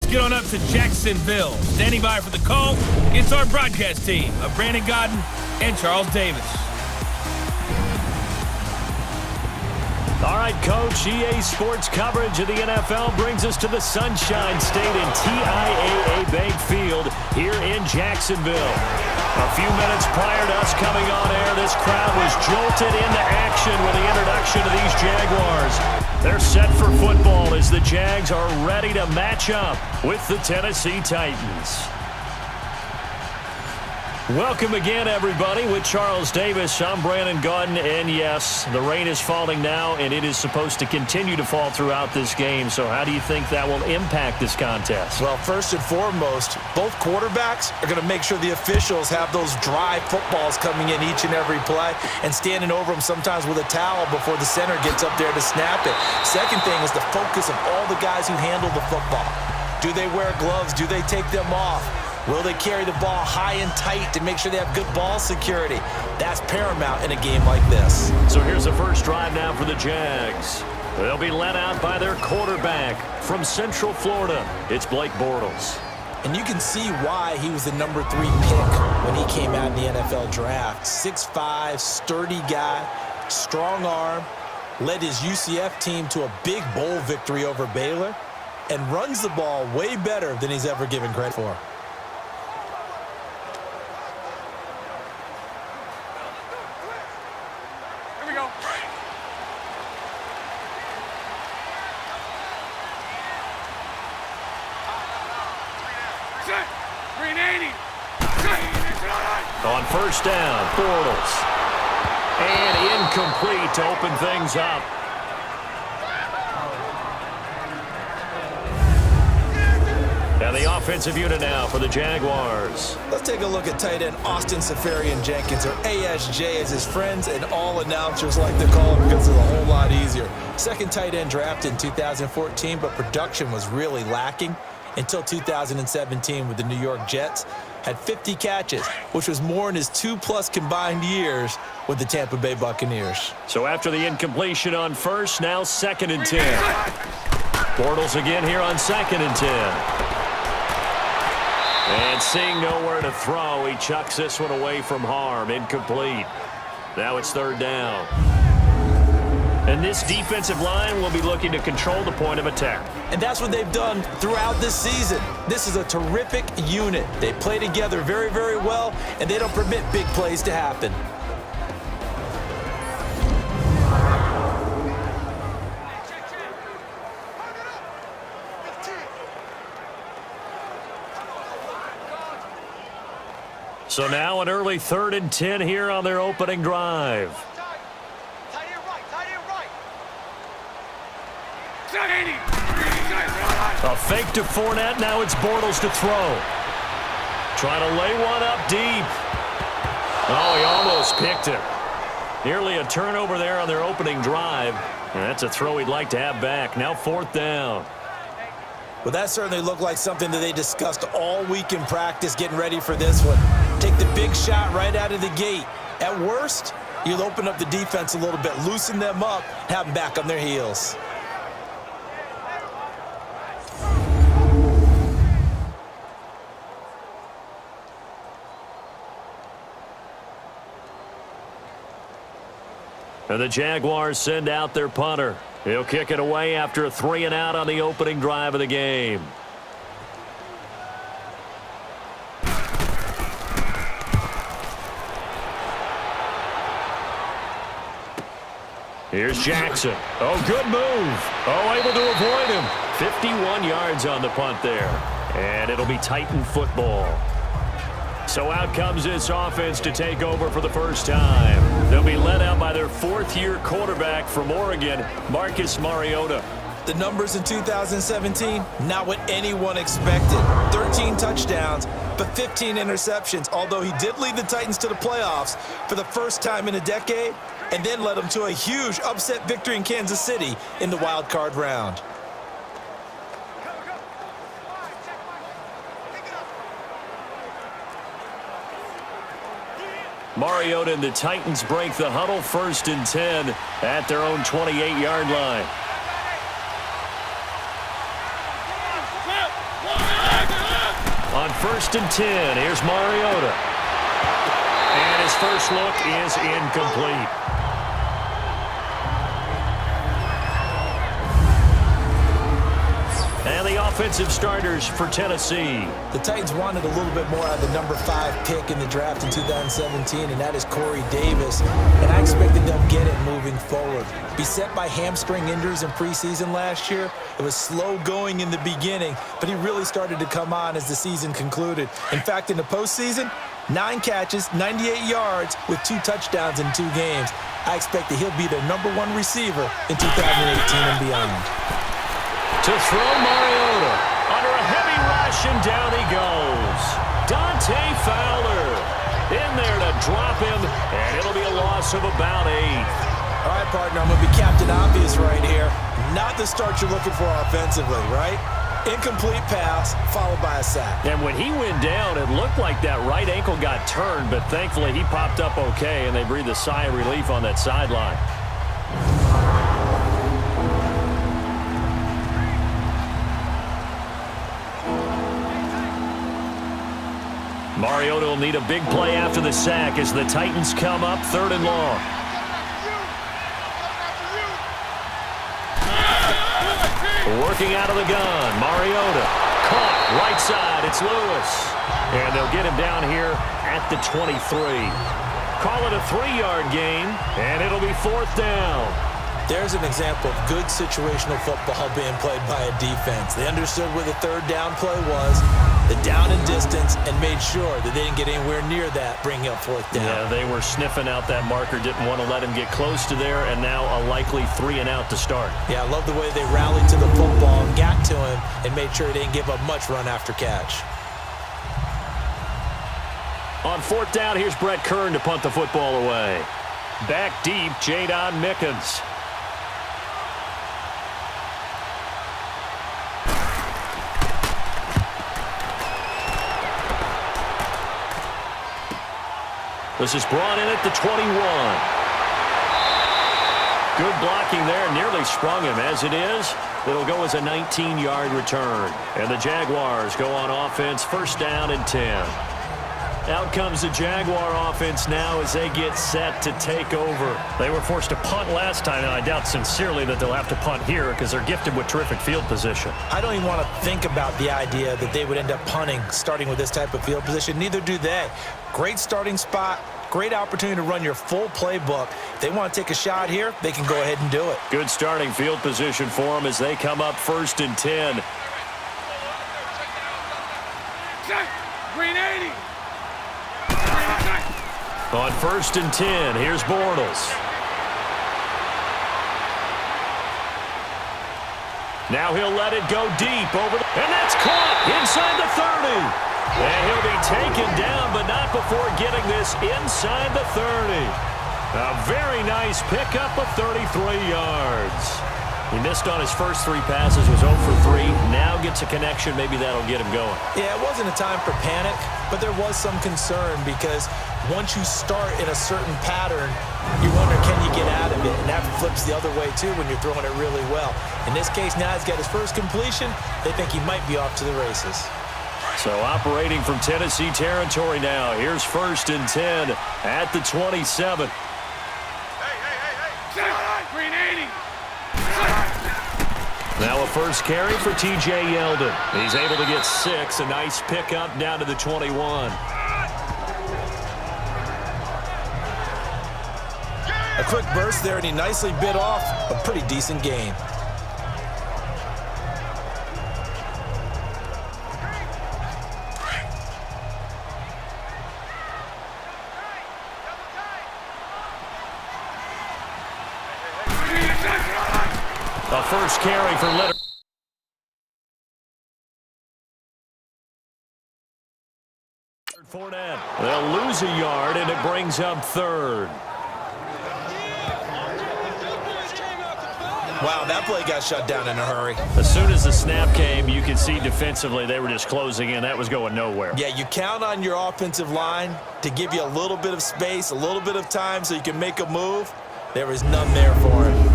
get on up to Jacksonville. Standing by for the call, it's our broadcast team of Brandon Godden and Charles Davis. All right, Coach, EA Sports coverage of the NFL brings us to the Sunshine State in TIAA Bank Field here in Jacksonville. A few minutes prior to us coming on air, this crowd was jolted into action with the introduction of these Jaguars. They're set for football as the Jags are ready to match up with the Tennessee Titans. Welcome again, everybody. With Charles Davis, I'm Brandon Godden, and yes, the rain is falling now, and it is supposed to continue to fall throughout this game. So how do you think that will impact this contest? Well, first and foremost, both quarterbacks are going to make sure the officials have those dry footballs coming in each and every play and standing over them sometimes with a towel before the center gets up there to snap it. Second thing is the focus of all the guys who handle the football. Do they wear gloves? Do they take them off? Will they carry the ball high and tight to make sure they have good ball security? That's paramount in a game like this. So here's the first drive now for the Jags. They'll be led out by their quarterback from Central Florida. It's Blake Bortles. And you can see why he was the number 3 pick when he came out in the NFL draft. 6'5", sturdy guy, strong arm, led his UCF team to a big bowl victory over Baylor, and runs the ball way better than he's ever given credit for. On first down, Bortles. And incomplete to open things up. And the offensive unit now for the Jaguars. Let's take a look at tight end Austin Seferian-Jenkins, or ASJ as his friends and all announcers like to call him because it's a whole lot easier. Second tight end drafted in 2014, but production was really lacking until 2017 with the New York Jets. Had 50 catches, which was more in his 2+ combined years with the Tampa Bay Buccaneers. So after the incompletion on first, now 2nd and 10. Bortles again here on 2nd and 10. And seeing nowhere to throw, he chucks this one away from harm. Incomplete. Now it's 3rd down. And this defensive line will be looking to control the point of attack. And that's what they've done throughout this season. This is a terrific unit. They play together very, very well, and they don't permit big plays to happen. So now an early 3rd and 10 here on their opening drive. A fake to Fournette. Now it's Bortles to throw. Trying to lay one up deep. Oh, he almost picked it. Nearly a turnover there on their opening drive. And that's a throw he'd like to have back. Now 4th down. Well, that certainly looked like something that they discussed all week in practice getting ready for this one. Take the big shot right out of the gate. At worst, you'll open up the defense a little bit, loosen them up, have them back on their heels. And the Jaguars send out their punter. He'll kick it away after a 3-and-out on the opening drive of the game. Here's Jackson. Oh, good move. Oh, able to avoid him. 51 yards on the punt there. And it'll be Titan football. So out comes this offense to take over for the first time. They'll be led out by their 4th-year quarterback from Oregon, Marcus Mariota. The numbers in 2017, not what anyone expected. 13 touchdowns, but 15 interceptions, although he did lead the Titans to the playoffs for the first time in a decade, and then led them to a huge upset victory in Kansas City in the wild card round. Mariota and the Titans break the huddle, 1st and 10 at their own 28-yard line. first and 10. Here's Mariota. And his first look is incomplete. And the offensive starters for Tennessee. The Titans wanted a little bit more out of the number 5 pick in the draft in 2017, and that is Corey Davis. And I expected they'll get it moving forward. Beset by hamstring injuries in preseason last year, it was slow going in the beginning, but he really started to come on as the season concluded. In fact, in the postseason, 9 catches, 98 yards with 2 touchdowns in 2 games. I expect that he'll be their number 1 receiver in 2018 and beyond. To throw Mariota. Under a heavy rush, and down he goes. Dante Fowler in there to drop him, and it'll be a loss of about 8. All right, partner, I'm going to be Captain Obvious right here. Not the start you're looking for offensively, right? Incomplete pass, followed by a sack. And when he went down, it looked like that right ankle got turned, but thankfully he popped up okay, and they breathed a sigh of relief on that sideline. Mariota will need a big play after the sack as the Titans come up 3rd and long. Working out of the gun, Mariota. Caught, right side, it's Lewis. And they'll get him down here at the 23. Call it a 3-yard gain, and it'll be 4th down. There's an example of good situational football being played by a defense. They understood where the 3rd down play was, the down and distance, and made sure that they didn't get anywhere near that, bringing up 4th down. Yeah, they were sniffing out that marker, didn't want to let him get close to there, and now a likely 3 and out to start. Yeah, I love the way they rallied to the football and got to him and made sure they didn't give up much run after catch. On 4th down, here's Brett Kern to punt the football away. Back deep, Jadon Mickens. This is brought in at the 21. Good blocking there. Nearly sprung him. As it is, it'll go as a 19-yard return. And the Jaguars go on offense, 1st down and 10. Out comes the Jaguar offense now as they get set to take over. They were forced to punt last time, and I doubt sincerely that they'll have to punt here because they're gifted with terrific field position. I don't even want to think about the idea that they would end up punting starting with this type of field position. Neither do they. Great starting spot, great opportunity to run your full playbook. If they want to take a shot here, they can go ahead and do it. Good starting field position for them as they come up 1st and 10. Green 80. On 1st and 10, here's Bortles. Now he'll let it go deep over the... And that's caught inside the 30. And he'll be taken down, but not before getting this inside the 30. A very nice pickup of 33 yards. He missed on his first 3 passes, was 0 for 3. Now gets a connection. Maybe that'll get him going. Yeah, it wasn't a time for panic, but there was some concern because once you start in a certain pattern, you wonder, can you get out of it? And that flips the other way, too, when you're throwing it really well. In this case, now he's got his first completion. They think he might be off to the races. So operating from Tennessee territory now. Here's 1st and 10 at the 27. Green 80. Now a first carry for T.J. Yeldon. He's able to get 6. A nice pickup down to the 21. A quick burst there, and he nicely bit off a pretty decent gain. A first carry for Litter. Fournette. They'll lose a yard, and it brings up 3rd. Wow, that play got shut down in a hurry. As soon as the snap came, you could see defensively they were just closing in. That was going nowhere. Yeah, you count on your offensive line to give you a little bit of space, a little bit of time so you can make a move. There was none there for him.